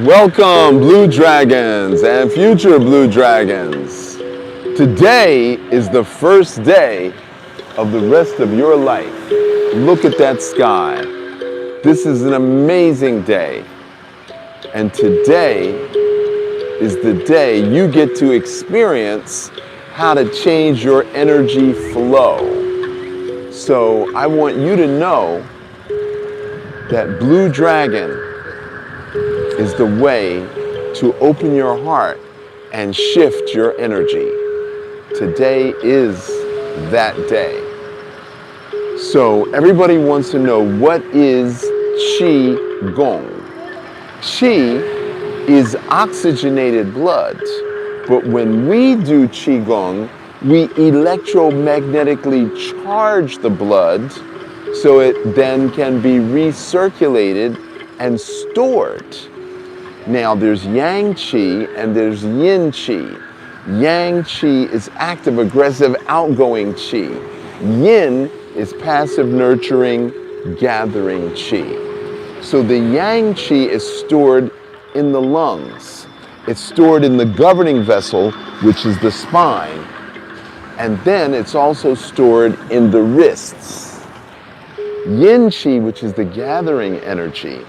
Welcome, Blue Dragons and future Blue Dragons. Today is the first day of the rest of your life. Look at that sky. This is an amazing day. And today is the day you get to experience how to change your energy flow. So I want you to know that Blue Dragon is the way to open your heart and shift your energy. Today is that day. So everybody wants to know, what is Chi Gong? Chi is oxygenated blood, but when we do Qigong, we electromagnetically charge the blood so it then can be recirculated and stored. Now there's Yang Qi and there's Yin Qi. Yang Qi is active, aggressive, outgoing Qi. Yin is passive, nurturing, gathering Qi. So the Yang Qi is stored in the lungs. It's stored in the governing vessel, which is the spine. And then it's also stored in the wrists. Yin Qi, which is the gathering energy,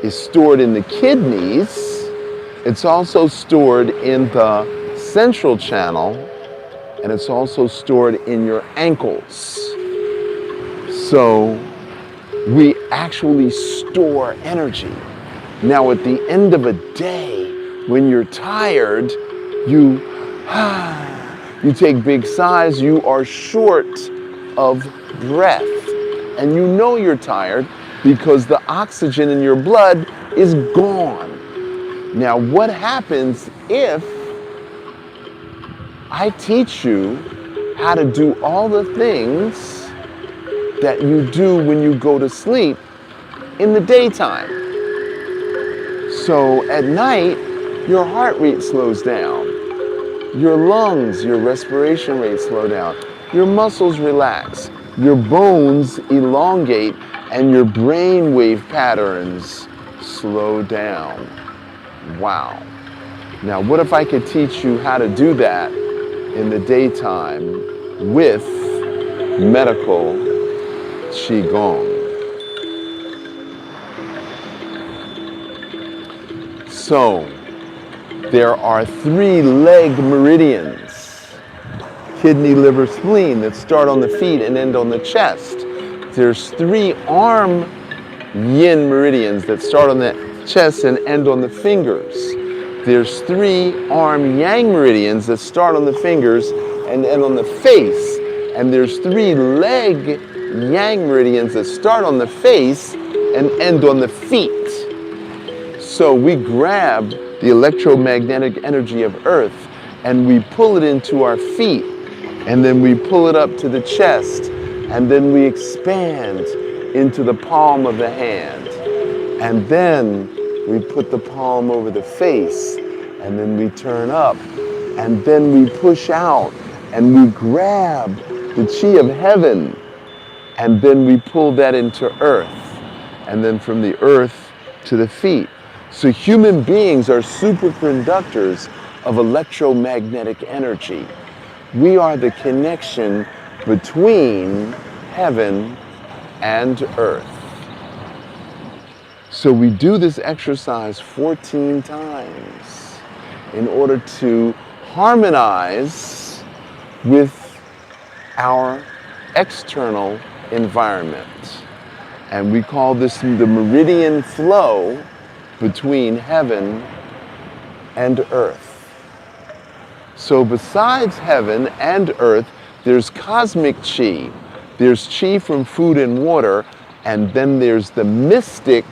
is stored in the kidneys. It's also stored in the central channel, and it's also stored in your ankles. So we actually store energy. Now at the end of a day, when you're tired, you take big sighs, you are short of breath. And you know you're tired because the oxygen in your blood is gone. Now, what happens if I teach you how to do all the things that you do when you go to sleep in the daytime? So at night, your heart rate slows down. Your lungs, your respiration rate slow down. Your muscles relax. Your bones elongate, and your brain wave patterns slow down. Wow. Now, what if I could teach you how to do that in the daytime with medical Qigong? So, there are 3 leg meridians: kidney, liver, spleen, that start on the feet and end on the chest. There's 3 arm yin meridians that start on the chest and end on the fingers. There's 3 arm yang meridians that start on the fingers and end on the face. And there's 3 leg yang meridians that start on the face and end on the feet. So we grab the electromagnetic energy of Earth and we pull it into our feet, and then we pull it up to the chest, and then we expand into the palm of the hand. And then we put the palm over the face, and then we turn up, and then we push out, and we grab the chi of heaven, and then we pull that into earth, and then from the earth to the feet. So human beings are superconductors of electromagnetic energy. We are the connection between heaven and earth. So we do this exercise 14 times in order to harmonize with our external environment. And we call this the meridian flow between heaven and earth. So besides heaven and earth, there's cosmic chi. There's chi from food and water, and then there's the mystic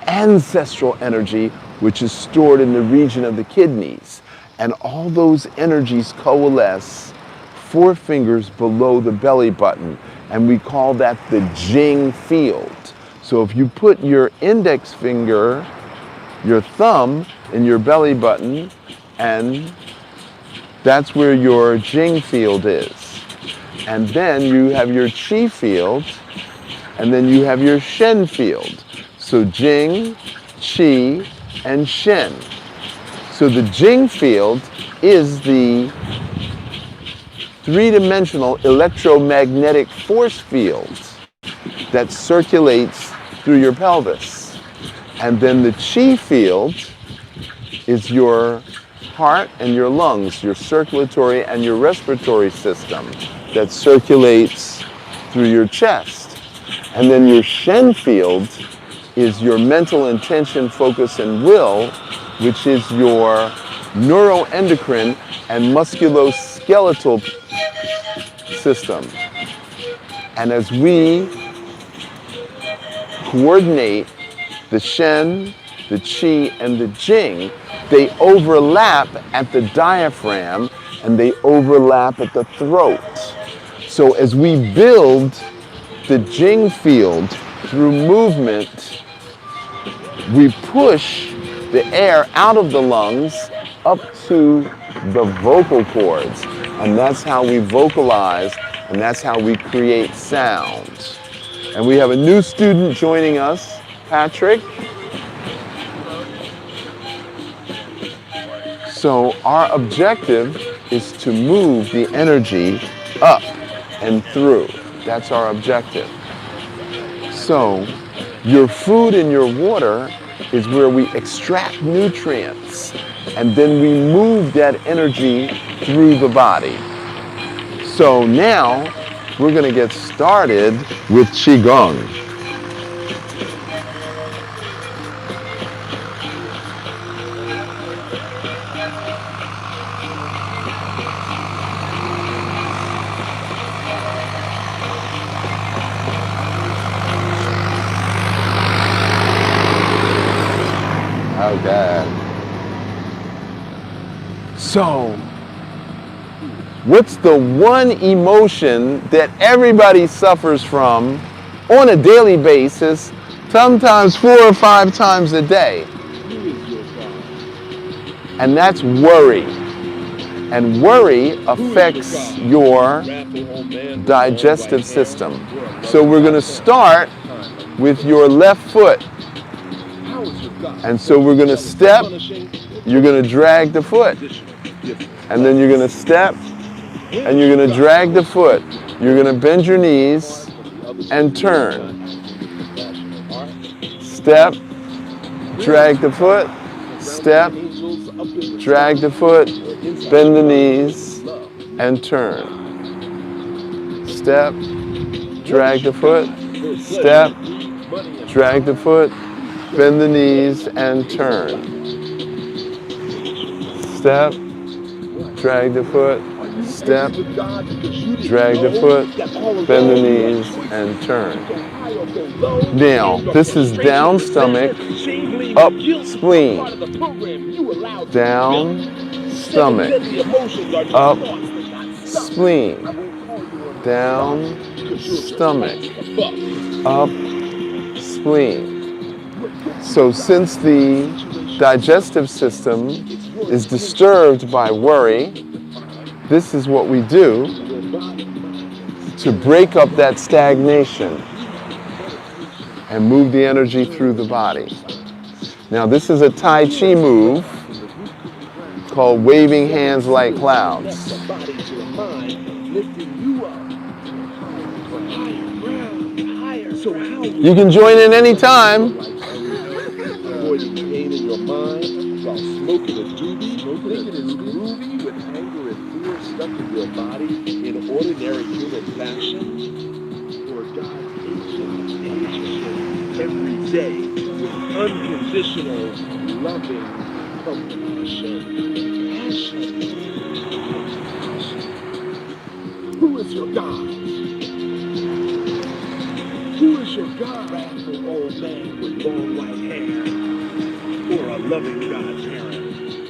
ancestral energy, which is stored in the region of the kidneys. And all those energies coalesce 4 fingers below the belly button, and we call that the Jing field. So if you put your index finger, your thumb, in your belly button, and that's where your Jing field is. And then you have your Qi field, and then you have your Shen field. So Jing, Qi, and Shen. So the Jing field is the three-dimensional electromagnetic force field that circulates through your pelvis. And then the Qi field is your heart and your lungs, your circulatory and your respiratory system that circulates through your chest. And then your Shen field is your mental intention, focus, and will, which is your neuroendocrine and musculoskeletal system. And as we coordinate the Shen, the Qi, and the Jing, they overlap at the diaphragm and they overlap at the throat. So as we build the Jing field through movement, we push the air out of the lungs up to the vocal cords. And that's how we vocalize, and that's how we create sound. And we have a new student joining us, Patrick. So our objective is to move the energy up and through. That's our objective. So your food and your water is where we extract nutrients, and then we move that energy through the body. So now we're going to get started with Qigong. Okay. So, what's the one emotion that everybody suffers from on a daily basis, sometimes 4 or 5 times a day? And that's worry. And worry affects your digestive system. So we're going to start with your left foot. And so we're going to step, you're going to drag the foot. And then you're going to step, and you're going to drag the foot. You're going to bend your knees and turn. Step, drag the foot, step, drag the foot, bend the knees, and turn. Step, drag the foot, step, drag the foot, bend the knees, and turn. Step, drag the foot, step, drag the foot, bend the knees, and turn. Now, this is down stomach, up spleen. Down stomach, up spleen. Down stomach, up spleen. So since the digestive system is disturbed by worry, this is what we do to break up that stagnation and move the energy through the body. Now this is a Tai Chi move called waving hands like clouds. You can join in anytime. Avoiding pain in your mind while smoking a doobie, thinking it's groovy with anger and fear stuck in your body in ordinary human fashion, or God's ancient every day with unconditional, loving compassion. Who is your God? Who is your God? Wrathful old man with long white hair, or a loving God parent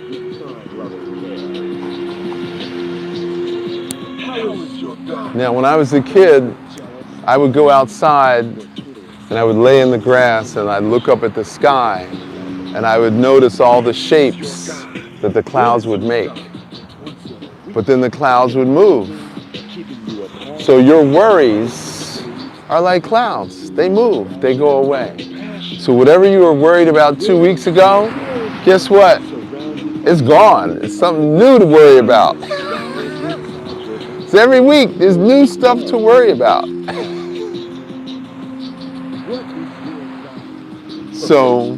with kind loving care? How is your God? Now, when I was a kid, I would go outside and I would lay in the grass and I'd look up at the sky and I would notice all the shapes that the clouds would make. But then the clouds would move. So your worries are like clouds. They move, they go away. So whatever you were worried about 2 weeks ago, guess what? It's gone. It's something new to worry about. So every week, there's new stuff to worry about. So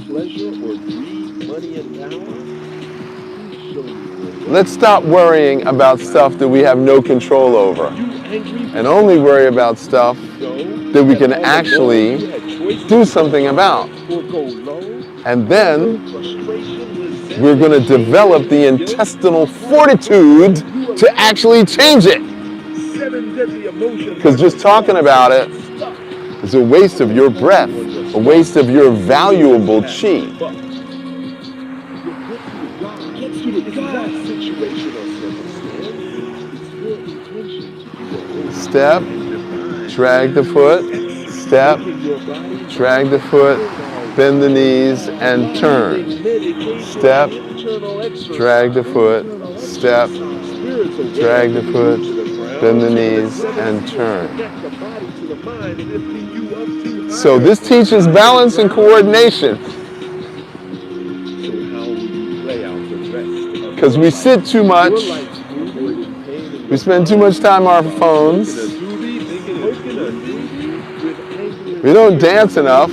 let's stop worrying about stuff that we have no control over and only worry about stuff that we can actually do something about. And then we're going to develop the intestinal fortitude to actually change it. Because just talking about it is a waste of your breath, a waste of your valuable chi. Step, drag the foot, step, drag the foot, bend the knees and turn. Step, drag the foot, step, drag the foot, bend the knees and turn. So this teaches balance and coordination. Because we sit too much, we spend too much time on our phones, we don't dance enough,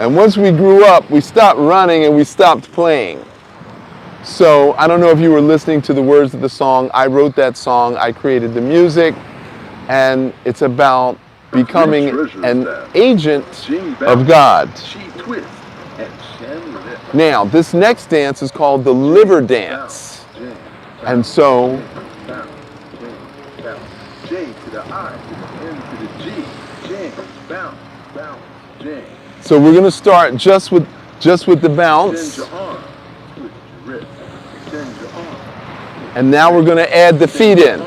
and once we grew up, we stopped running and we stopped playing. So I don't know if you were listening to the words of the song. I wrote that song, I created the music, and it's about becoming an agent of God. Now, this next dance is called the liver dance. And so, so we're going to start just with the bounce. And now we're going to add the feet in.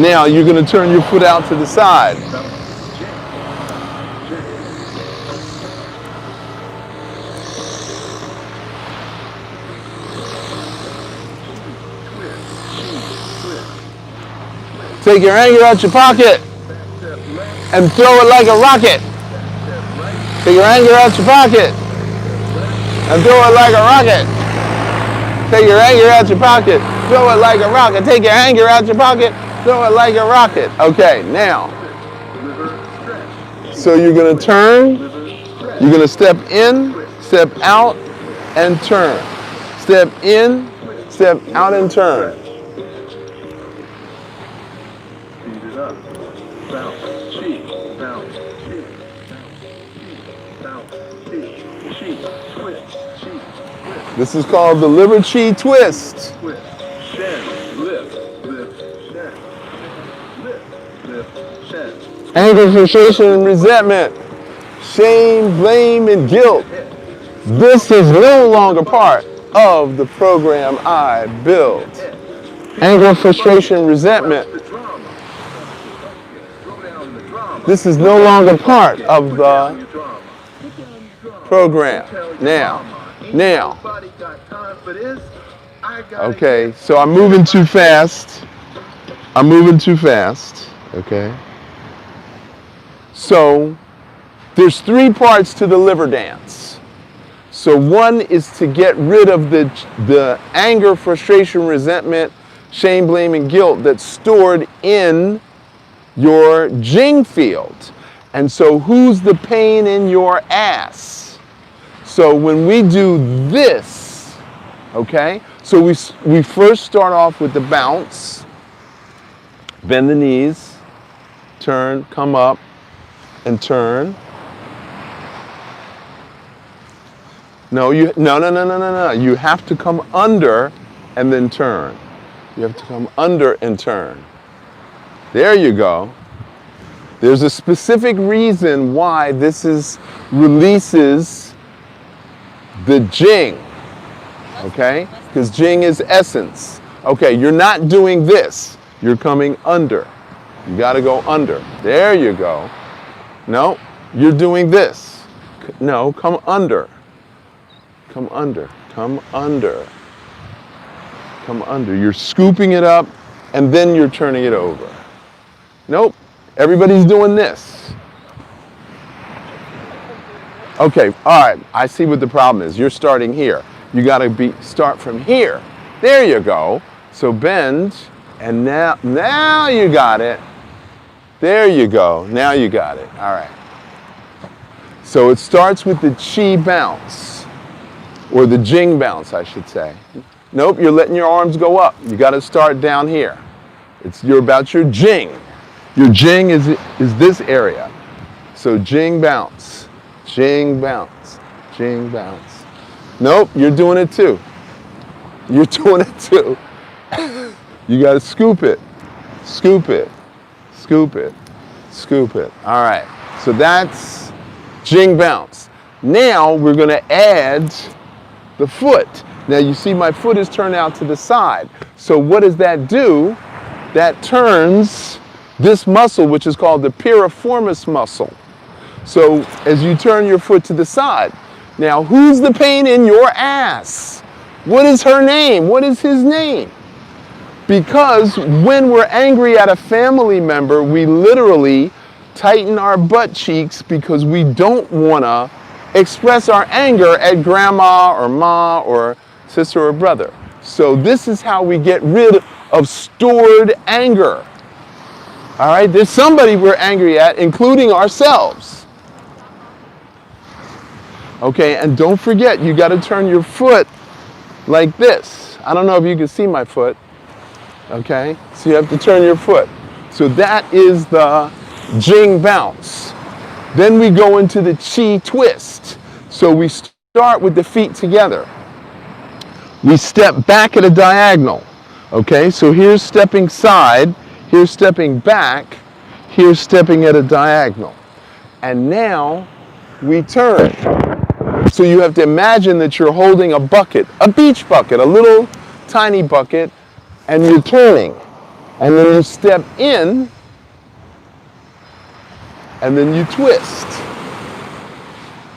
Now you're going to turn your foot out to the side. Take your anger out your pocket and throw it like a rocket. Take your anger out your pocket and throw it like a rocket. Take your anger out your pocket, throw it like a rocket. Take your anger out your pocket, throw it like a rocket. Okay, now, so you're going to turn, you're going to step in, step out, and turn. Step in, step out, and turn. This is called the liver chi twist. Anger, frustration, and resentment. Shame, blame, and guilt. This is no longer part of the program I built. Anger, frustration, resentment. This is no longer part of the program. Now. Okay, so I'm moving too fast. Okay. So there's 3 parts to the liver dance. So one is to get rid of the anger, frustration, resentment, shame, blame, and guilt that's stored in your Jing field. And so who's the pain in your ass? So when we do this, okay, so we first start off with the bounce, bend the knees, turn, come up, and turn. No. You have to come under and then turn. You have to come under and turn. There you go. There's a specific reason why this releases the Jing. Okay? Because Jing is essence. Okay, you're not doing this. You're coming under. You got to go under. There you go. No, you're doing this. No, come under. Come under. Come under. Come under. You're scooping it up and then you're turning it over. Nope. Everybody's doing this. Okay, all right. I see what the problem is. You're starting here. You got to start from here. There you go. So bend, and now you got it. There you go. Now you got it. All right. So it starts with the Chi bounce, or the Jing bounce, I should say. Nope, you're letting your arms go up. You got to start down here. You're about your Jing. Your Jing is this area. So Jing bounce, Jing bounce, Jing bounce. Nope, you're doing it too. You're doing it too. You got to scoop it, scoop it, scoop it, scoop it. All right, so that's Jing bounce. Now we're going to add the foot. Now you see my foot is turned out to the side. So what does that do? That turns this muscle, which is called the piriformis muscle. So as you turn your foot to the side, now who's the pain in your ass? What is her name? What is his name? Because when we're angry at a family member, we literally tighten our butt cheeks because we don't want to express our anger at grandma or ma or sister or brother. So this is how we get rid of stored anger. All right, there's somebody we're angry at, including ourselves. Okay, and don't forget, you got to turn your foot like this. I don't know if you can see my foot. Okay, so you have to turn your foot. So that is the Jing bounce. Then we go into the Chi twist. So we start with the feet together. We step back at a diagonal. Okay, so here's stepping side, here's stepping back, here's stepping at a diagonal. And now we turn. So you have to imagine that you're holding a bucket, a beach bucket, a little tiny bucket, and you're turning. And then you step in, and then you twist.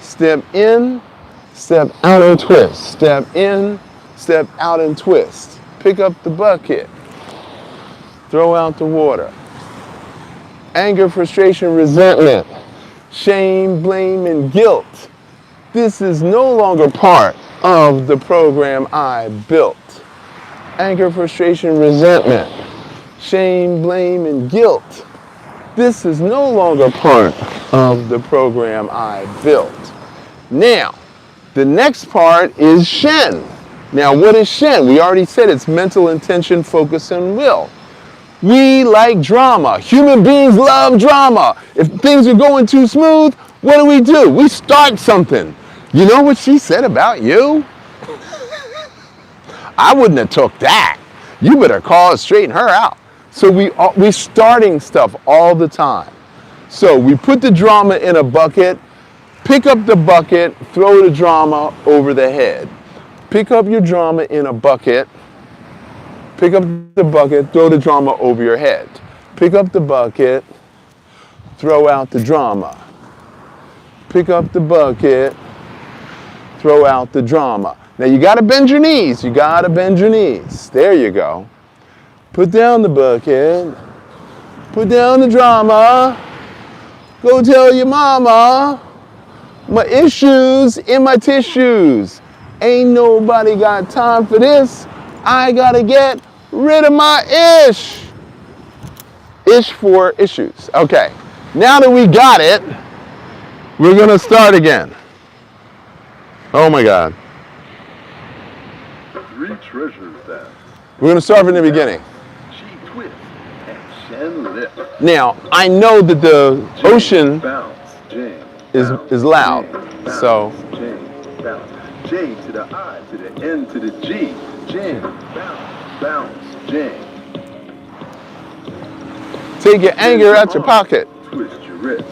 Step in, step out and twist. Step in, step out and twist. Pick up the bucket. Throw out the water. Anger, frustration, resentment, shame, blame, and guilt. This is no longer part of the program I built. Anger, frustration, resentment, shame, blame, and guilt. This is no longer part of the program I built. Now, the next part is Shen. Now, what is Shen? We already said it's mental intention, focus, and will. We like drama. Human beings love drama. If things are going too smooth, what do? We start something. You know what she said about you? I wouldn't have took that. You better call her, straighten her out. So we starting stuff all the time. So we put the drama in a bucket, pick up the bucket, throw the drama over the head. Pick up your drama in a bucket, pick up the bucket, throw the drama over your head. Pick up the bucket, throw out the drama. Pick up the bucket, throw out the drama. Now you gotta bend your knees, you gotta bend your knees. There you go. Put down the bucket, put down the drama, go tell your mama, my issues in my tissues. Ain't nobody got time for this. I gotta get rid of my ish. Ish for issues. Okay, now that we got it, we're gonna start again. Oh my God. 3 treasures that. We're gonna start from the beginning. Chi twist and Shen lift. Now, I know that the Jing, ocean bounce, Jing, is loud, Jing, bounce, so Jing, bounce. J to the I to the N to the G. Jing, bounce, bounce, Jing. take your anger out your pocket, Twist your wrist.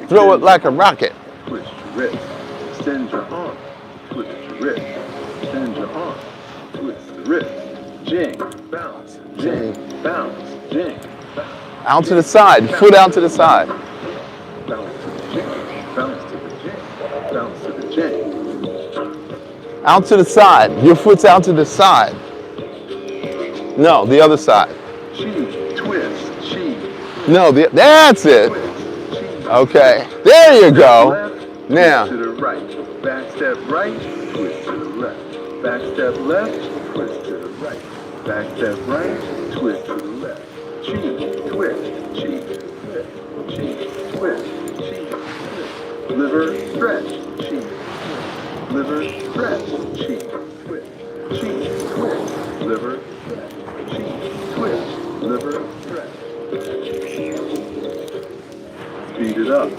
throw it like a rocket. Twist your wrist. Extend your arm. Twist your wrist. Extend your arm. jing, bounce, jing, bounce, jing, bounce. Out to the side, foot out to the side. Bounce to the jing, bounce to the jing, bounce to the jing. Out to the side. Your foot's out to the side. No, the other side. Chi, twist, chi. No, that's it. Twist, chi. Okay, there you go. Left, Now, twist to the right. Back step right, twist to the left. Back step left, twist to the right. Back step right, twist to the left. Chi, twist, chi, twist, chi, twist, chi, twist. Liver stretch, chi, twist. Liver stretch, chi, twist. Chi, twist, liver stretch. Chi, twist, liver stretch. Speed it up.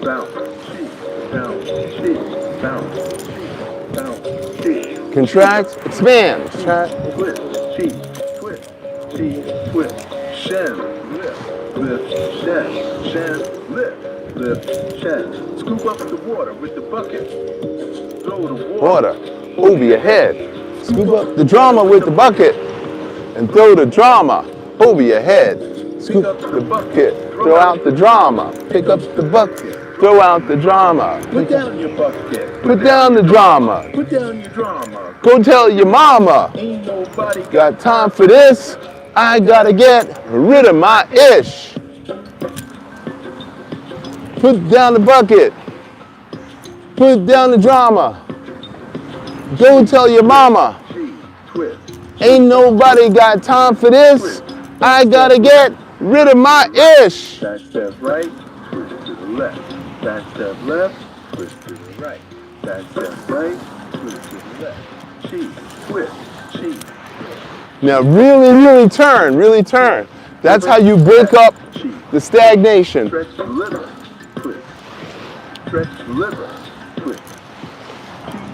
Bounce, chi, bounce, chi, bounce, chi, bounce, chi. contract, expand. Contract. Twist, chi, twist, chi, twist. Shen, lift, lift, shen, shen, lift, lift, shen. Scoop up the water with the bucket. Throw the Water over your head. Scoop up the drama with the bucket and throw the drama over your head. Scoop up the bucket, throw out the drama. Pick up the bucket, throw out the drama. Put down your bucket. Put down the drama. Put down your drama. Go tell your mama. Ain't nobody Got time for this? I gotta get rid of my ish. Put down the bucket. Put down the drama. Go tell your mama. Chi, twist. Ain't nobody got time for this. I gotta get rid of my ish. Back step right, twist to the left. Back step left, twist to the right. Back step right, twist to the left. Chi, twist, chi. Now really turn, really turn. That's how you break up Chi. the stagnation. Stretch the liver, twist. Stretch the liver, twist.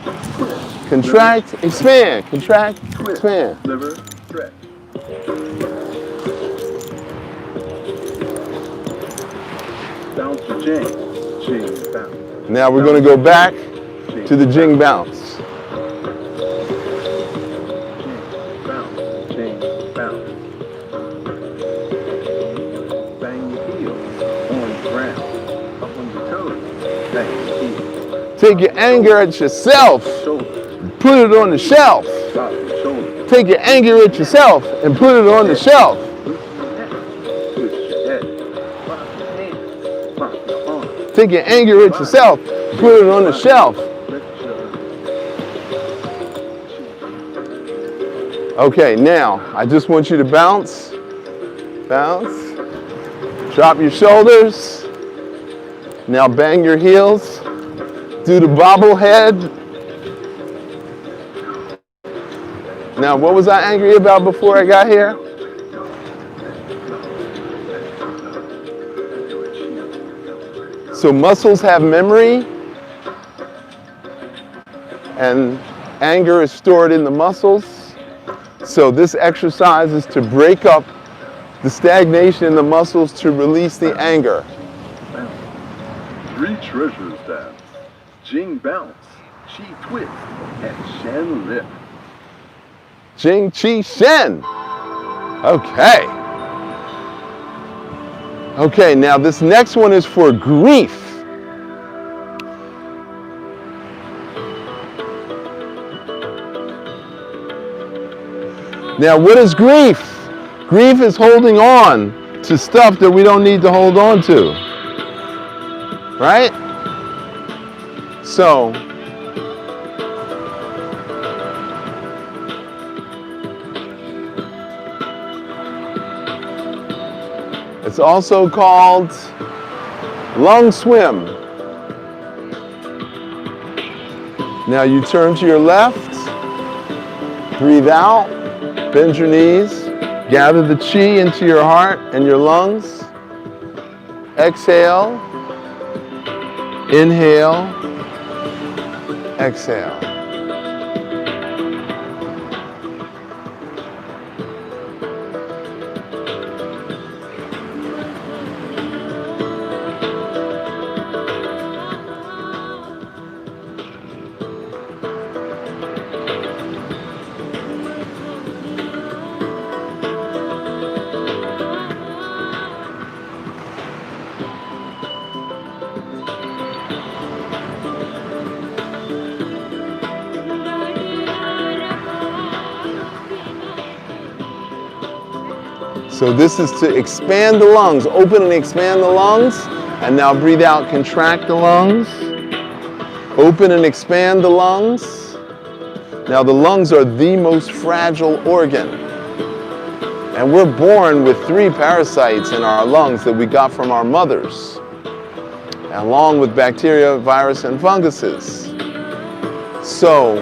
Chi, twist. Contract, expand, contract, Twist, expand. liver, stretch. Bounce to jing, jing, bounce. Now we're gonna go back to the jing bounce. Jing, bounce. Bang your heels on the ground, up on your toes. Bang your heels. Take your anger at yourself, Shoulders, put it on the shelf. drop your shoulders. Take your anger at yourself and put it on the shelf. Loosen your neck, twist your head. Lock your hands, lock your arms. Take your anger at yourself, put it on the shelf. Okay, now I just want you to bounce, bounce, drop your shoulders. Now bang your heels, do the bobblehead. Now, what was I angry about before I got here? So muscles have memory, and anger is stored in the muscles. So this exercise is to break up the stagnation in the muscles to release the anger. Three treasures dance, jing bounce, chi twist, and shen lift. Jing, Chi, Shen. Okay. Okay, now this next one is for grief. Now, what is grief? Grief is holding on to stuff that we don't need to hold on to. Right? So, it's also called lung swim. Now you turn to your left, breathe out, bend your knees, gather the chi into your heart and your lungs. Exhale, inhale, exhale. So this is to expand the lungs. Open and expand the lungs. And now breathe out, contract the lungs. Open and expand the lungs. Now the lungs are the most fragile organ. And we're born with 3 parasites in our lungs that we got from our mothers, along with bacteria, virus, and funguses. So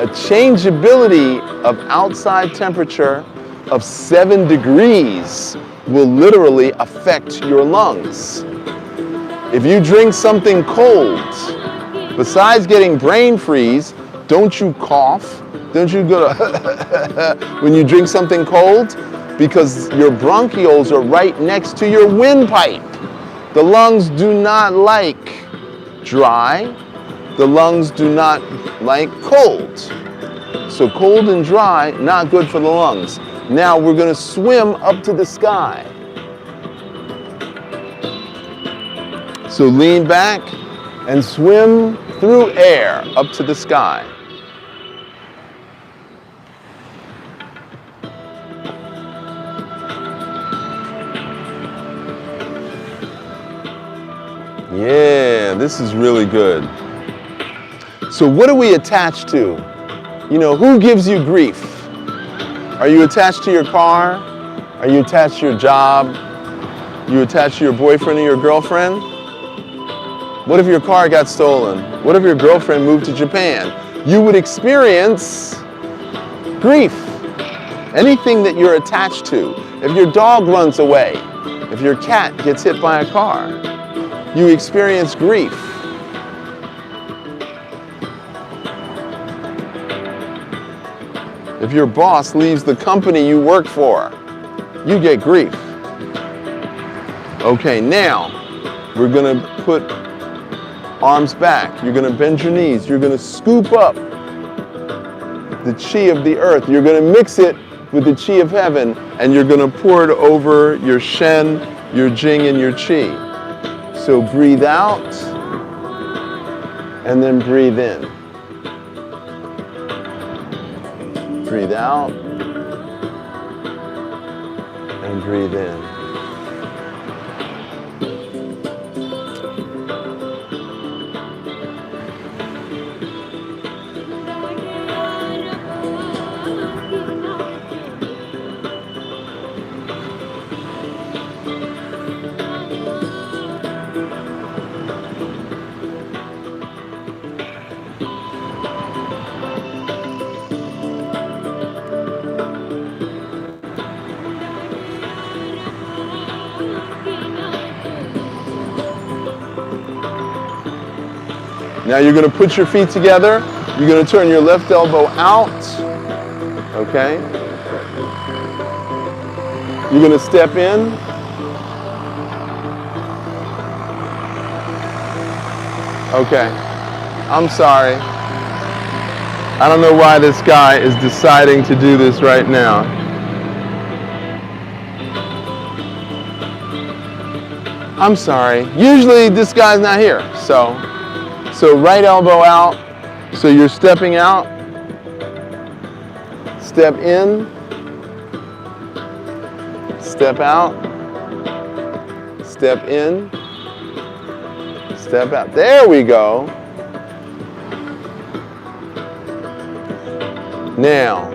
a changeability of outside temperature of 7 degrees will literally affect your lungs. If you drink something cold, besides getting brain freeze, don't you cough? Don't you go to when you drink something cold? Because your bronchioles are right next to your windpipe. The lungs do not like dry. The lungs do not like cold. So cold and dry, not good for the lungs. Now we're going to swim up to the sky. So lean back and swim through air up to the sky. Yeah, this is really good. So what are we attached to? You know, who gives you grief? Are you attached to your car? Are you attached to your job? You attached to your boyfriend or your girlfriend? What if your car got stolen? What if your girlfriend moved to Japan? You would experience grief. Anything that you're attached to. If your dog runs away, if your cat gets hit by a car, you experience grief. If your boss leaves the company you work for, you get grief. Okay, now we're going to put arms back. You're going to bend your knees. You're going to scoop up the chi of the earth. You're going to mix it with the chi of heaven, and you're going to pour it over your shen, your jing, and your chi. So breathe out, and then breathe in. Breathe out, and breathe in. Now you're going to put your feet together. You're going to turn your left elbow out. Okay? You're going to step in. Okay. I'm sorry. I don't know why this guy is deciding to do this right now. I'm sorry. Usually this guy's not here, so right elbow out. So you're stepping out. Step in. Step out. Step in. Step out. There we go. Now,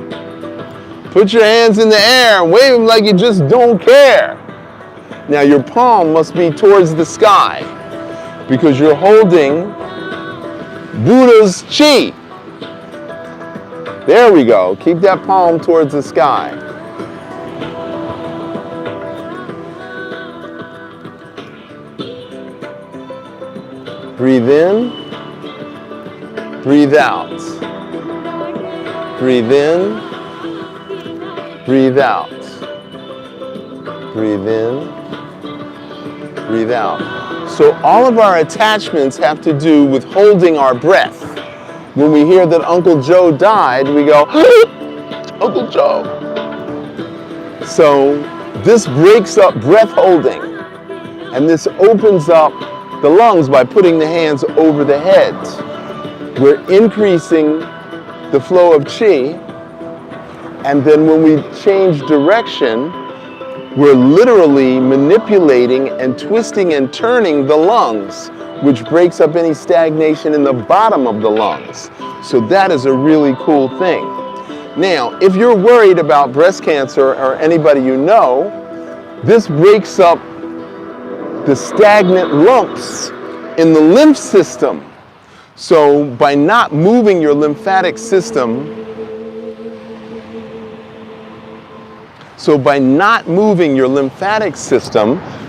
put your hands in the air and wave them like you just don't care. Now your palm must be towards the sky because you're holding Buddha's chi. There we go. Keep that palm towards the sky. Breathe in. Breathe out. Breathe in. Breathe out. Breathe in. Breathe out. So all of our attachments have to do with holding our breath. When we hear that Uncle Joe died, we go, Uncle Joe. So this breaks up breath holding. And this opens up the lungs by putting the hands over the head. We're increasing the flow of chi. And then when we change direction, we're literally manipulating and twisting and turning the lungs, which breaks up any stagnation in the bottom of the lungs. So that is a really cool thing. Now, if you're worried about breast cancer or anybody you know, this breaks up the stagnant lumps in the lymph system. So by not moving your lymphatic system,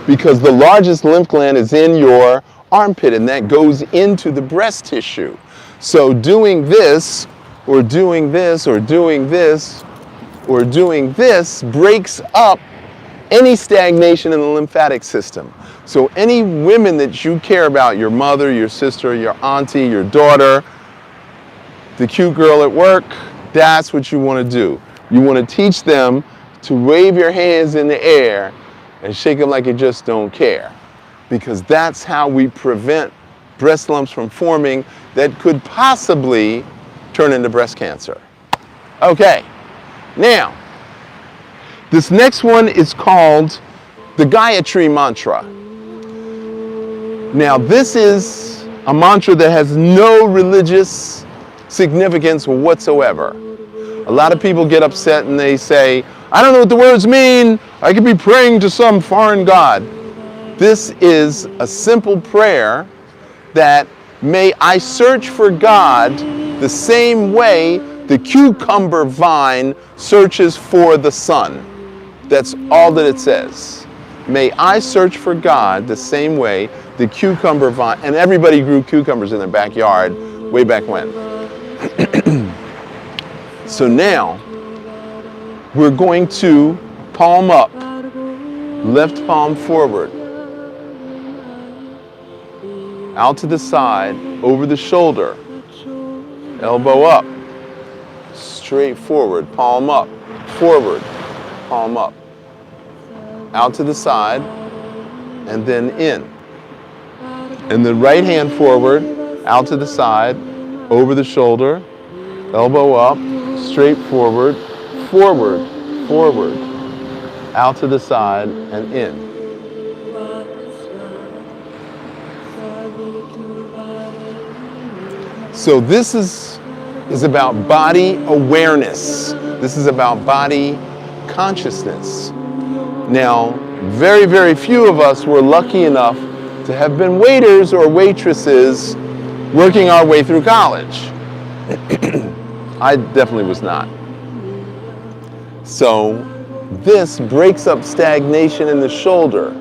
because the largest lymph gland is in your armpit and that goes into the breast tissue. So doing this, or doing this, or doing this, or doing this breaks up any stagnation in the lymphatic system. So any women that you care about, your mother, your sister, your auntie, your daughter, the cute girl at work, that's what you want to do. You want to teach them to wave your hands in the air and shake them like you just don't care. Because that's how we prevent breast lumps from forming that could possibly turn into breast cancer. Okay, now, this next one is called the Gayatri Mantra. Now, this is a mantra that has no religious significance whatsoever. A lot of people get upset and they say, I don't know what the words mean. I could be praying to some foreign god. This is a simple prayer that may I search for God the same way the cucumber vine searches for the sun. That's all that it says. May I search for God the same way the cucumber vine, and everybody grew cucumbers in their backyard way back when. So now, we're going to palm up, left palm forward, out to the side, over the shoulder, elbow up, straight forward, palm up, forward, palm up, out to the side, and then in. And the right hand forward, out to the side, over the shoulder, elbow up, straight forward, forward, forward, out to the side, and in. So this is about body awareness. This is about body consciousness. Now, very, very few of us were lucky enough to have been waiters or waitresses working our way through college. I definitely was not. So this breaks up stagnation in the shoulder.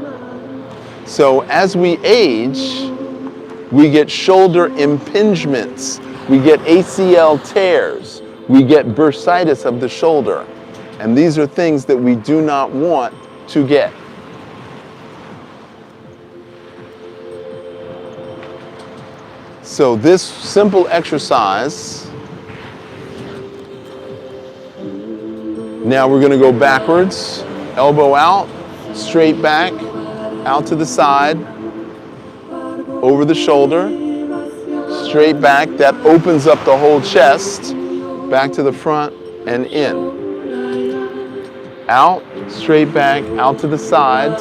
So as we age, we get shoulder impingements, we get ACL tears, we get bursitis of the shoulder. And these are things that we do not want to get. So this simple exercise, now we're going to go backwards, elbow out, straight back, out to the side, over the shoulder, straight back. That opens up the whole chest, back to the front and in. Out, straight back, out to the side,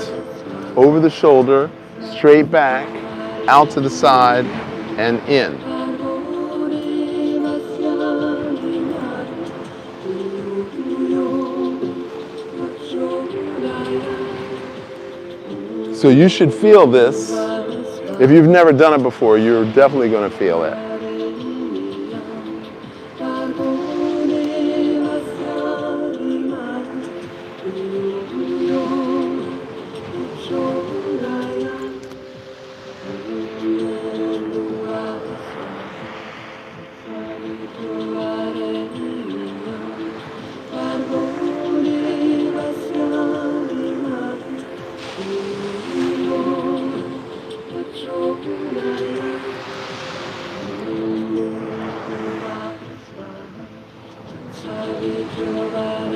over the shoulder, straight back, out to the side and in. So you should feel this. If you've never done it before, you're definitely going to feel it.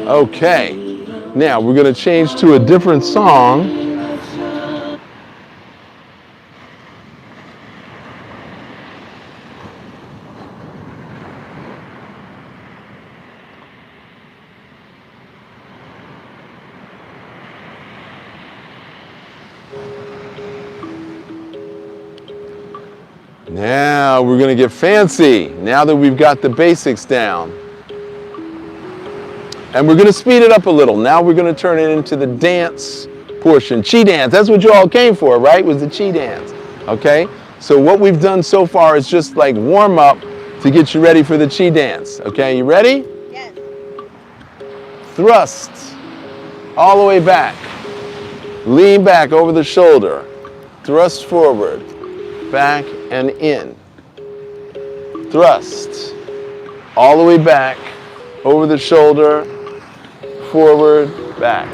Okay, now we're going to change to a different song. Now we're going to get fancy, now that we've got the basics down. And we're going to speed it up a little. Now we're going to turn it into the dance portion. Chi dance, that's what you all came for, right? Was the Chi dance, okay? So what we've done so far is just like warm up to get you ready for the Chi dance. Okay, you ready? Yes. Thrust all the way back. Lean back over the shoulder. Thrust forward, back and in. Thrust all the way back, over the shoulder, forward, back.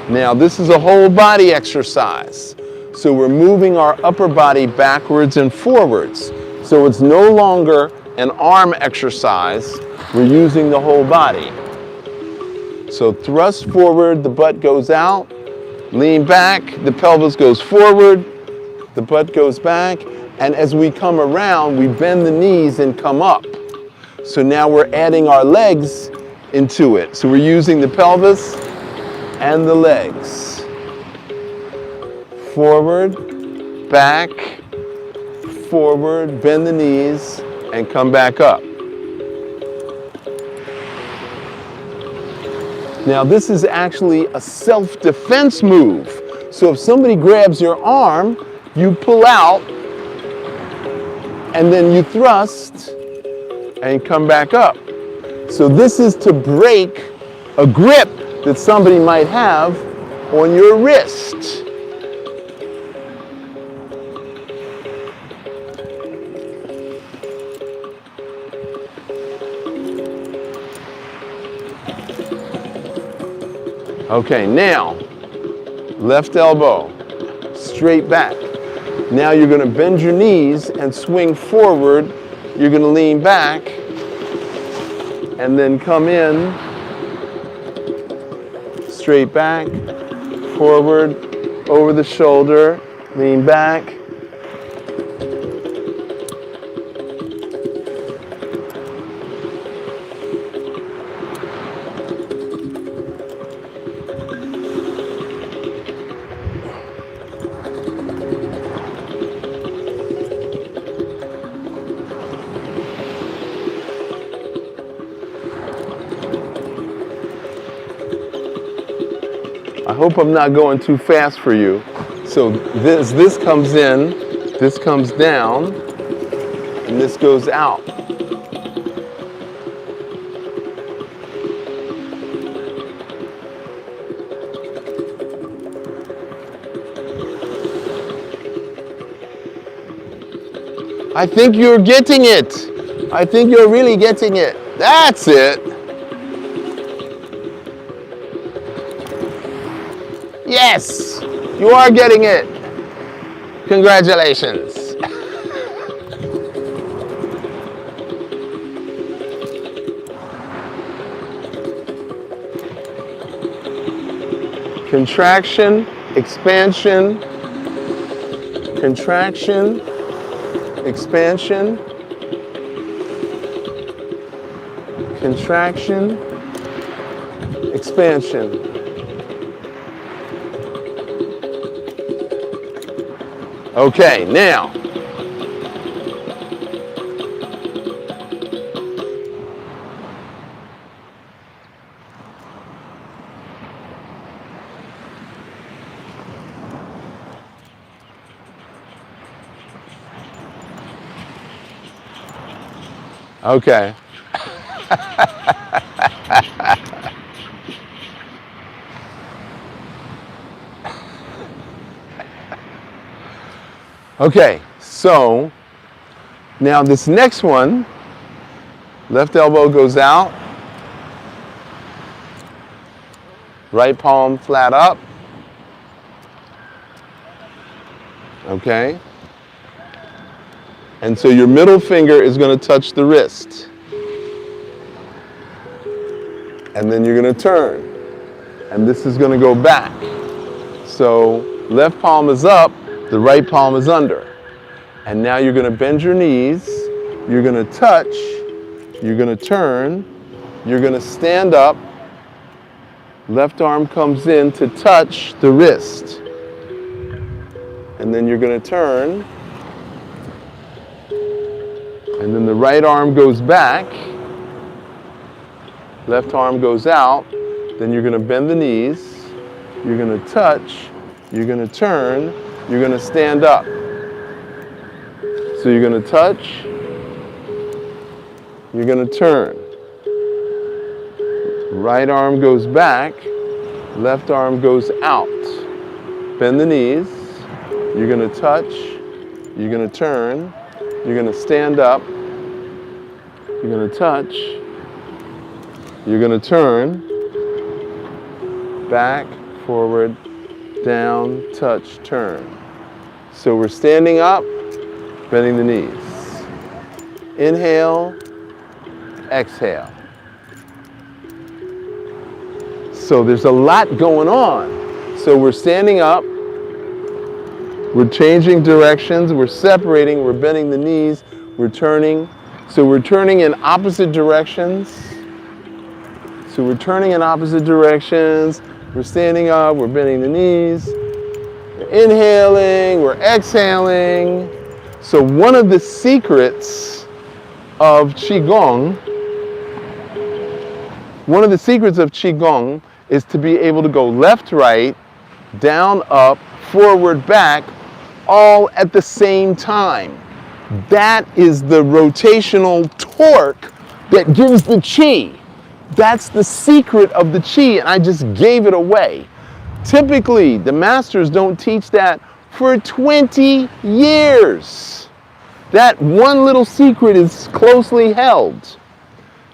Now this is a whole body exercise. So we're moving our upper body backwards and forwards. So it's no longer an arm exercise. We're using the whole body. So thrust forward, the butt goes out. Lean back, the pelvis goes forward, the butt goes back. And as we come around, we bend the knees and come up. So now we're adding our legs into it. So we're using the pelvis and the legs. Forward, back, forward, bend the knees, and come back up. Now this is actually a self-defense move. So if somebody grabs your arm, you pull out, and then you thrust, and come back up. So this is to break a grip that somebody might have on your wrist. Okay, now, left elbow, straight back. Now you're going to bend your knees and swing forward. You're going to lean back and then come in, straight back, forward, over the shoulder, lean back. I hope I'm not going too fast for you. So this comes in, this comes down, and this goes out. I think you're getting it. I think you're really getting it. That's it. Yes, you are getting it. Congratulations. Contraction, expansion, contraction, expansion, contraction, expansion. Okay, now, okay. Okay, so now this next one, left elbow goes out, right palm flat up, okay? And so your middle finger is going to touch the wrist. And then you're going to turn. And this is going to go back. So left palm is up, the right palm is under. And now you're going to bend your knees, you're going to touch, you're going to turn, you're going to stand up, left arm comes in to touch the wrist. and then you're going to turn, and then the right arm goes back, left arm goes out, then you're going to bend the knees, you're going to touch, you're going to turn, you're going to stand up. So you're going to touch, you're going to turn. Right arm goes back, left arm goes out. Bend the knees, you're going to touch, you're going to turn, you're going to stand up, you're going to touch, you're going to turn, back, forward, down, touch, turn. So we're standing up, bending the knees. Inhale, exhale. So there's a lot going on. So we're standing up, we're changing directions, we're separating, we're bending the knees, we're turning. So we're turning in opposite directions. So we're turning in opposite directions, we're standing up, we're bending the knees, we're inhaling, we're exhaling. So one of the secrets of Qigong, is to be able to go left, right, down, up, forward, back, all at the same time. That is the rotational torque that gives the Qi. That's the secret of the Qi, and I just gave it away. Typically, the masters don't teach that for 20 years. That one little secret is closely held.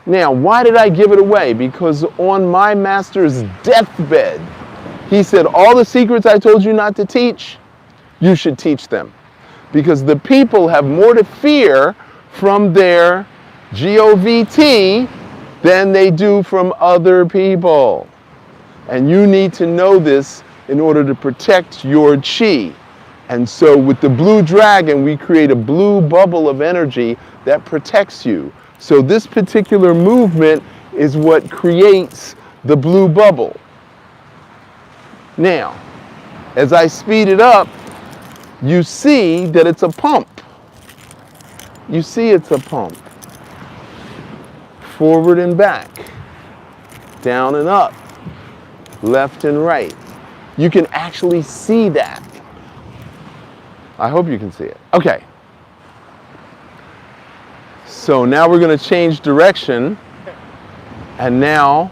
Now, why did I give it away? Because on my master's deathbed, he said, all the secrets I told you not to teach, you should teach them. Because the people have more to fear from their GOVT than they do from other people. And you need to know this in order to protect your Qi. And so with the blue dragon, we create a blue bubble of energy that protects you. So this particular movement is what creates the blue bubble. Now, as I speed it up, you see that it's a pump. You see it's a pump. Forward and back, down and up, left and right. You can actually see that. I hope you can see it. Okay. So now we're going to change direction, and now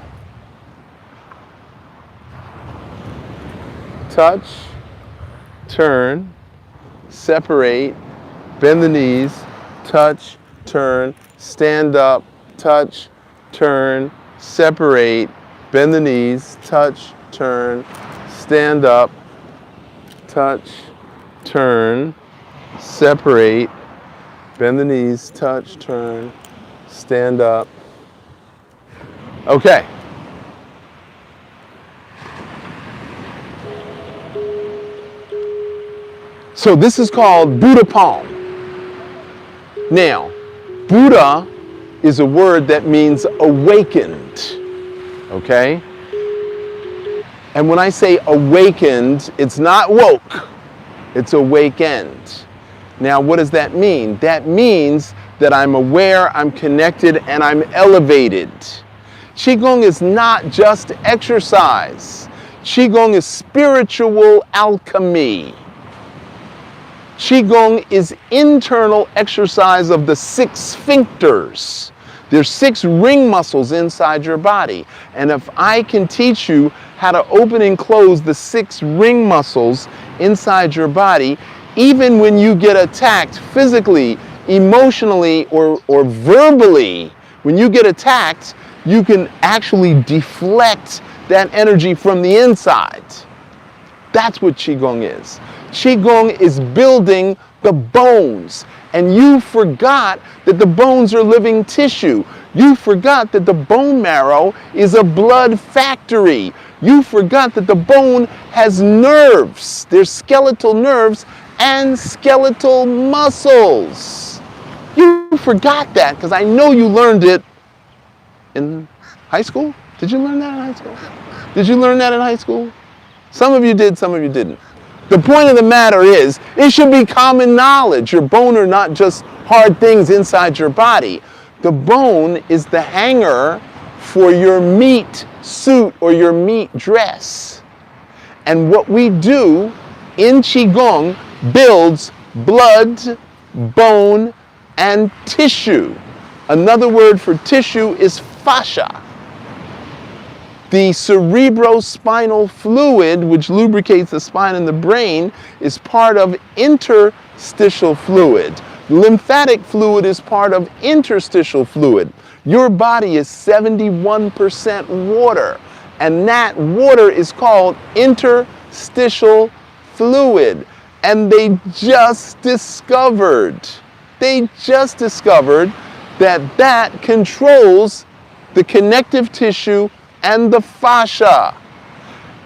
touch, turn, separate, bend the knees, touch, turn, stand up, touch, turn, separate, bend the knees, touch, turn, stand up, touch, turn, separate, bend the knees, touch, turn, stand up. Okay. So this is called Buddha Palm. Now, Buddha is a word that means awakened, okay? And when I say awakened, it's not woke, it's awakened. Now, what does that mean? That means that I'm aware, I'm connected, and I'm elevated. Qigong is not just exercise. Qigong is spiritual alchemy. Qigong is internal exercise of the 6 sphincters. There's 6 ring muscles inside your body. And if I can teach you how to open and close the 6 ring muscles inside your body, even when you get attacked physically, emotionally, or verbally, when you get attacked, you can actually deflect that energy from the inside. That's what Qigong is. Qigong is building the bones. And you forgot that the bones are living tissue. You forgot that the bone marrow is a blood factory. You forgot that the bone has nerves. There's skeletal nerves and skeletal muscles. You forgot that because I know you learned it in high school. Did you learn that in high school? Did you learn that in high school? Some of you did, some of you didn't. The point of the matter is, it should be common knowledge. Your bone are not just hard things inside your body. The bone is the hanger for your meat suit or your meat dress. And what we do in Qigong builds blood, bone, and tissue. Another word for tissue is fascia. The cerebrospinal fluid, which lubricates the spine and the brain, is part of interstitial fluid. Lymphatic fluid is part of interstitial fluid. Your body is 71% water, and that water is called interstitial fluid. And they just discovered that controls the connective tissue and the fascia.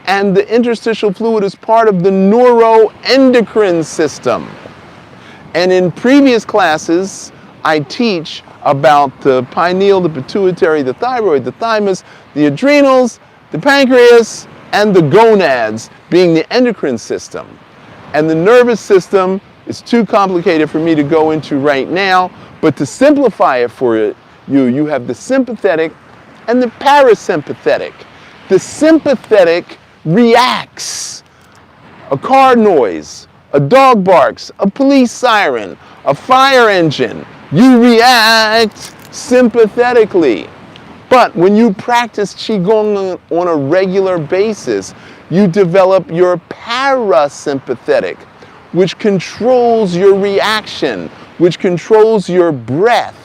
And the interstitial fluid is part of the neuroendocrine system. And in previous classes, I teach about the pineal, the pituitary, the thyroid, the thymus, the adrenals, the pancreas, and the gonads, being the endocrine system. And the nervous system is too complicated for me to go into right now, but to simplify it for you, you have the sympathetic and the parasympathetic. The sympathetic reacts. A car noise, a dog barks, a police siren, a fire engine. You react sympathetically. But when you practice Qigong on a regular basis, you develop your parasympathetic, which controls your reaction, which controls your breath,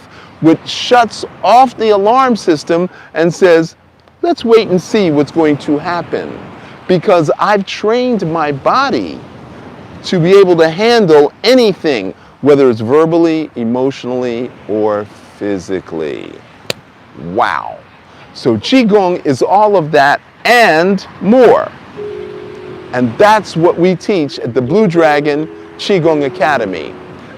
which shuts off the alarm system and says, let's wait and see what's going to happen. Because I've trained my body to be able to handle anything, whether it's verbally, emotionally, or physically. Wow. So Qigong is all of that and more. And that's what we teach at the Blue Dragon Qigong Academy.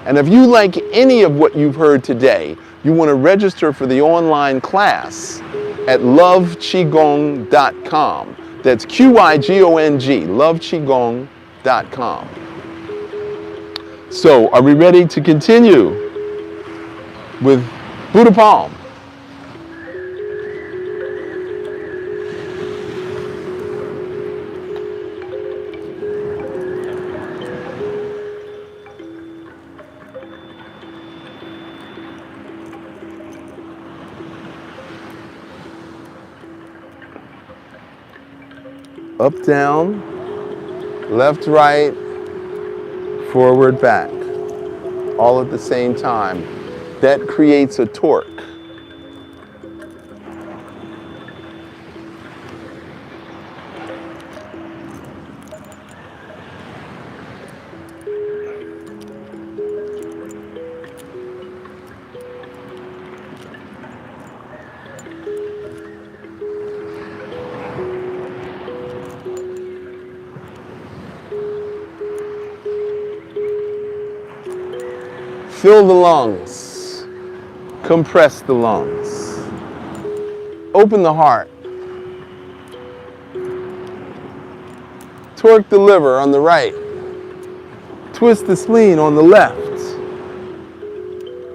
And if you like any of what you've heard today, you want to register for the online class at loveqigong.com. That's Qigong, loveqigong.com. So, are we ready to continue with Buddha Palm? Up, down, left, right, forward, back, all at the same time. That creates a torque. Fill the lungs, compress the lungs, open the heart, torque the liver on the right, twist the spleen on the left,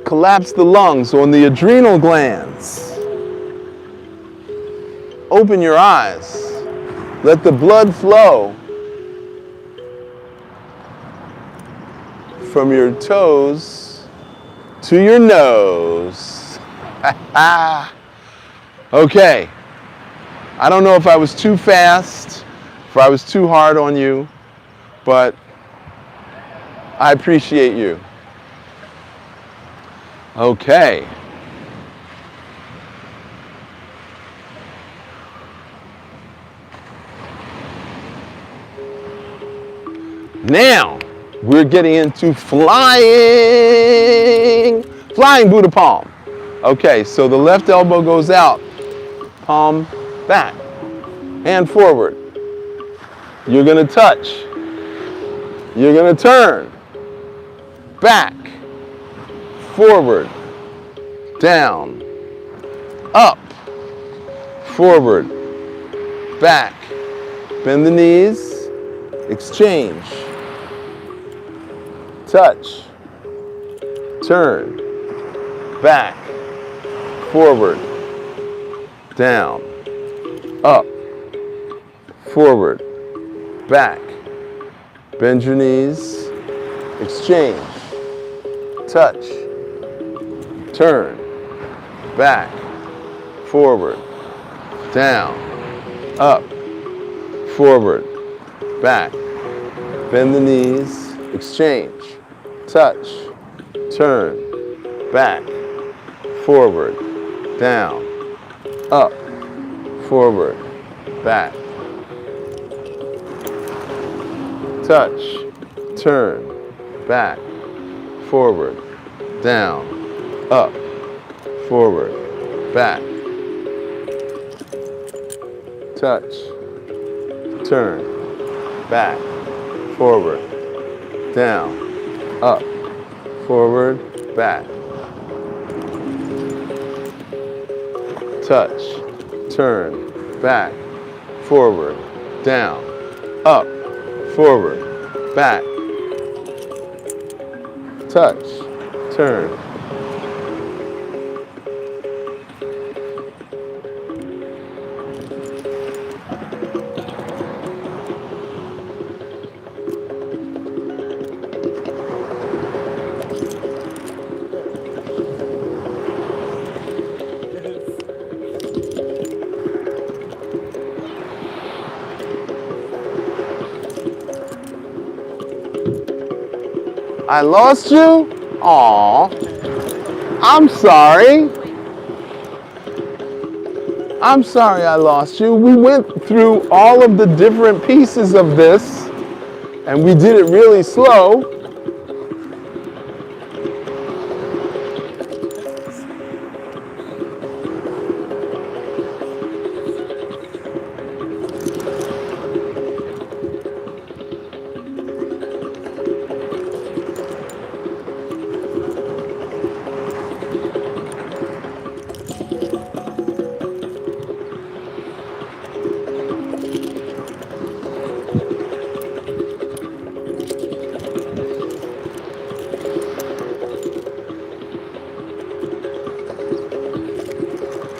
collapse the lungs on the adrenal glands, open your eyes, let the blood flow from your toes to your nose. Okay. I don't know if I was too fast, if I was too hard on you, but I appreciate you. Okay. Now, we're getting into flying Buddha palm. Okay, so the left elbow goes out, palm back, hand forward. You're gonna touch. You're gonna turn, back, forward, down, up, forward, back. Bend the knees, exchange. touch, turn, back, forward, down, up, forward, back. Bend your knees, exchange, touch, turn, back, forward, down, up, forward, back. Bend the knees, exchange, touch, turn, back, forward, down, up, forward, back. Touch, turn, back, forward, down, up, forward, back. Touch, turn, back, forward, down, up, forward, back. Touch, turn, back, forward, down, up, forward, back. Touch, turn. I lost you? Aw, I'm sorry. I'm sorry I lost you. We went through all of the different pieces of this and we did it really slow.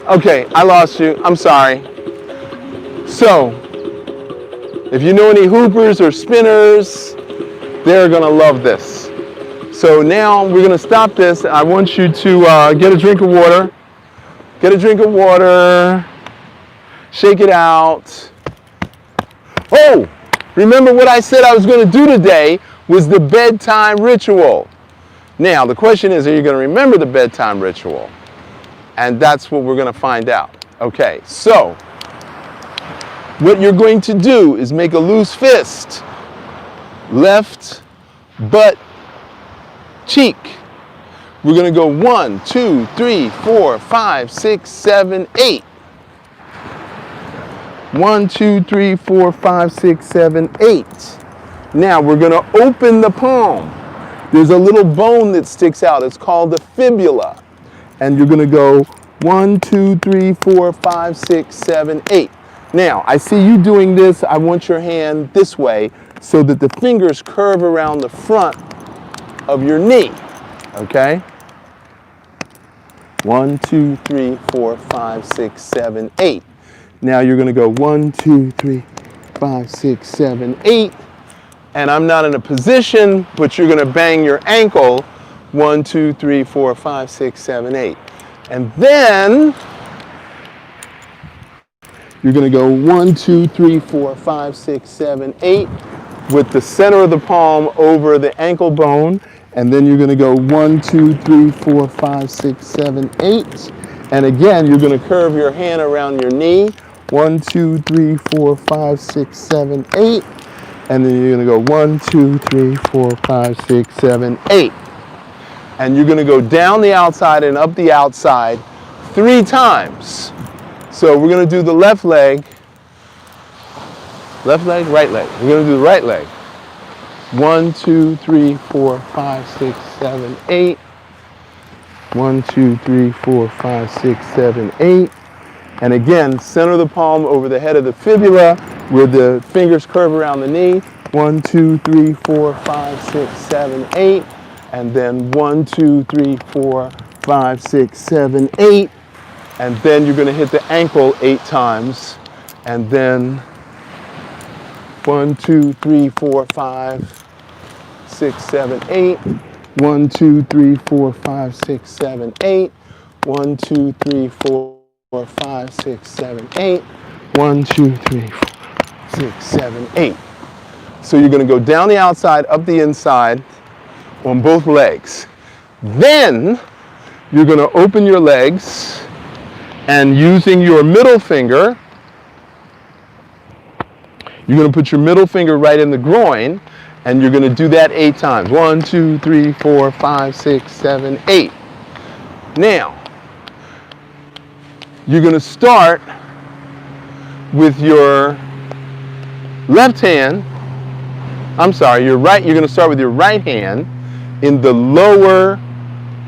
Okay, I lost you. I'm sorry. So, if you know any hoopers or spinners, they're going to love this. So now we're going to stop this. I want you to get a drink of water. Get a drink of water. Shake it out. Oh, remember what I said I was going to do today was the bedtime ritual. Now, the question is, are you going to remember the bedtime ritual? And that's what we're going to find out. Okay, so what you're going to do is make a loose fist. Left butt cheek. We're going to go 1, 2, 3, 4, 5, 6, 7, 8. 1, 2, 3, 4, 5, 6, 7, 8. Now we're going to open the palm. There's a little bone that sticks out. It's called the fibula. And you're going to go 1, 2, 3, 4, 5, 6, 7, 8. Now, I see you doing this. I want your hand this way so that the fingers curve around the front of your knee. Okay? 1, 2, 3, 4, 5, 6, 7, 8. Now you're going to go 1, 2, 3, 5, 6, 7, 8. And I'm not in a position, but you're going to bang your ankle. 1, 2, 3, 4, 5, 6, 7, 8. And then you're going to go 1, 2, 3, 4, 5, 6, 7, 8 with the center of the palm over the ankle bone. And then you're going to go 1, 2, 3, 4, 5, 6, 7, 8. And again, you're going to curve your hand around your knee. 1, 2, 3, 4, 5, 6, 7, 8. And then you're going to go 1, 2, 3, 4, 5, 6, 7, 8. And you're going to go down the outside and up the outside 3 times. So we're going to do the left leg, right leg. We're going to do the right leg. 1, 2, 3, 4, 5, 6, 7, 8. 1, 2, 3, 4, 5, 6, 7, 8. And again, center of the palm over the head of the fibula where the fingers curve around the knee. 1, 2, 3, 4, 5, 6, 7, 8. And then 1, 2, 3, 4, 5, 6, 7, 8. And then you're going to hit the ankle 8 times. And then 1, 2, 3, 4, 5, 6, 7, 8. 1, 2, 3, 4, 5, 6, 7, 8. 1, 2, 3, 4, 5, 6, 7, 8. 1, 2, 3, 4, 6, 7, 8. So you're going to go down the outside, up the inside on both legs. Then you're going to open your legs and using your middle finger, you're going to put your middle finger right in the groin and you're going to do that 8 times. 1, 2, 3, 4, 5, 6, 7, 8. Now, you're going to start with your left hand. You're going to start with your right hand in the lower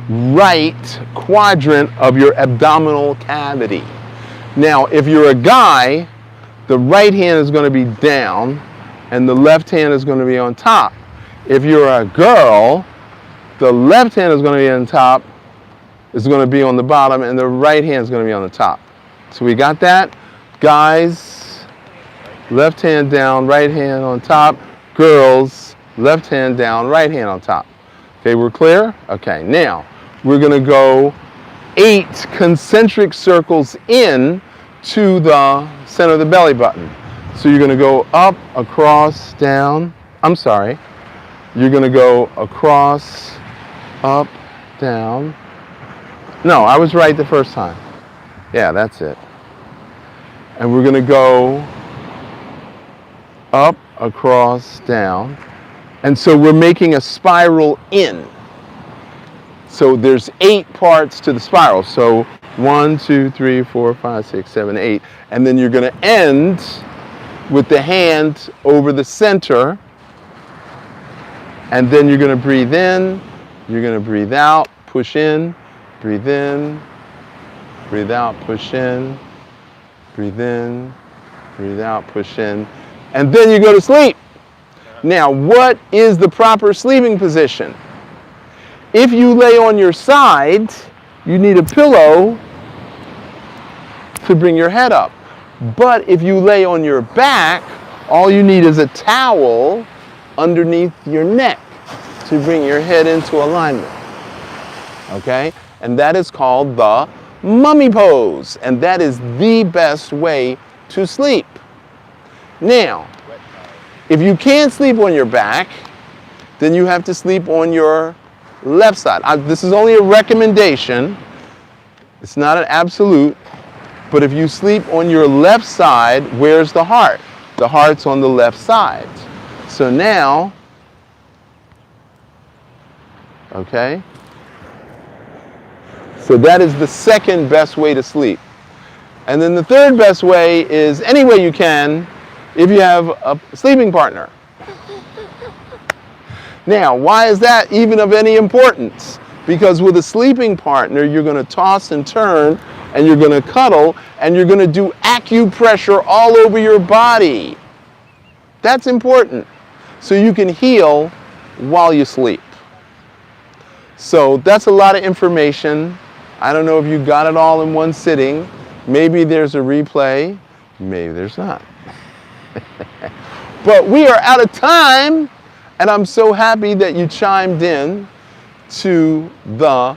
right quadrant of your abdominal cavity. Now, if you're a guy, the right hand is going to be down and the left hand is going to be on top. If you're a girl, the left hand is going to be on top, is going to be on the bottom, and the right hand is going to be on the top. So we got that? Guys, left hand down, right hand on top. Girls, left hand down, right hand on top. Okay, we're clear? Okay, now we're going to go 8 concentric circles in to the center of the belly button. So you're going to go up, across, down. You're going to go across, up, down. No, I was right the first time. Yeah, that's it. And we're going to go up, across, down. And so we're making a spiral in. So there's 8 parts to the spiral. So 1, 2, 3, 4, 5, 6, 7, 8. And then you're going to end with the hand over the center. And then you're going to breathe in. You're going to breathe out, push in, breathe in, breathe out, push in, breathe in, breathe out, push in. And then you go to sleep. Now, what is the proper sleeping position? If you lay on your side, you need a pillow to bring your head up. But if you lay on your back, all you need is a towel underneath your neck to bring your head into alignment. Okay? And that is called the mummy pose. And that is the best way to sleep. Now, if you can't sleep on your back, then you have to sleep on your left side. This is only a recommendation. It's not an absolute. But if you sleep on your left side, where's the heart? The heart's on the left side. So now, okay? So that is the second best way to sleep. And then the third best way is any way you can if you have a sleeping partner. Now, why is that even of any importance? Because with a sleeping partner, you're going to toss and turn, and you're going to cuddle, and you're going to do acupressure all over your body. That's important. So you can heal while you sleep. So that's a lot of information. I don't know if you got it all in one sitting. Maybe there's a replay. Maybe there's not. But we are out of time, and I'm so happy that you chimed in to the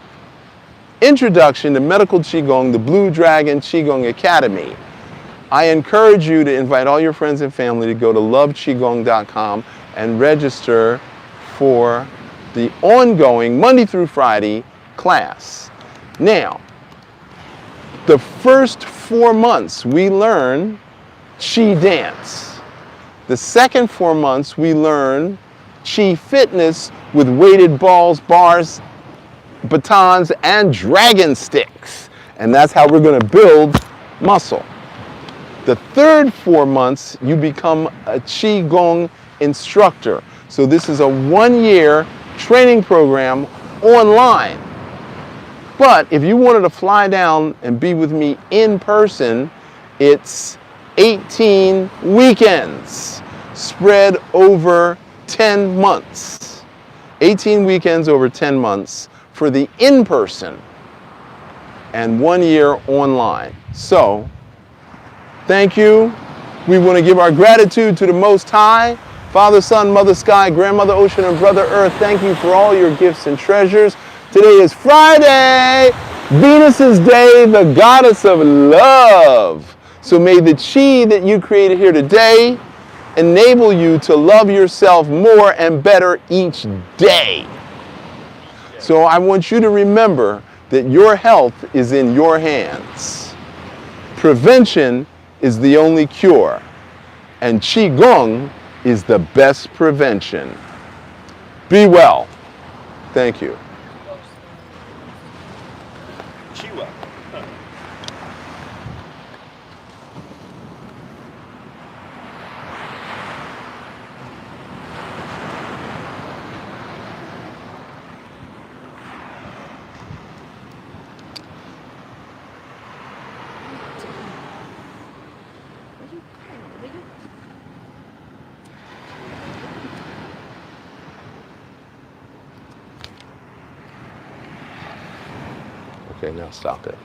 introduction to Medical Qigong, the Blue Dragon Qigong Academy. I encourage you to invite all your friends and family to go to loveqigong.com and register for the ongoing Monday through Friday class. Now, the first 4 months we learn Qi dance. The second 4 months we learn Qi fitness with weighted balls, bars, batons, and dragon sticks. And that's how we're going to build muscle. The third 4 months, you become a Qigong instructor. So this is a 1-year training program online. But if you wanted to fly down and be with me in person, it's 18 weekends. spread over 10 months. 18 weekends over 10 months for the in-person and 1 year online. So, thank you. We want to give our gratitude to the Most High, Father, Son, Mother Sky, Grandmother Ocean, and Brother Earth. Thank you for all your gifts and treasures. Today is Friday, Venus's day, the goddess of love. So may the chi that you created here today enable you to love yourself more and better each day. So I want you to remember that your health is in your hands. Prevention is the only cure, and Qigong is the best prevention. Be well. Thank you. Chiwa. Okay, now stop it.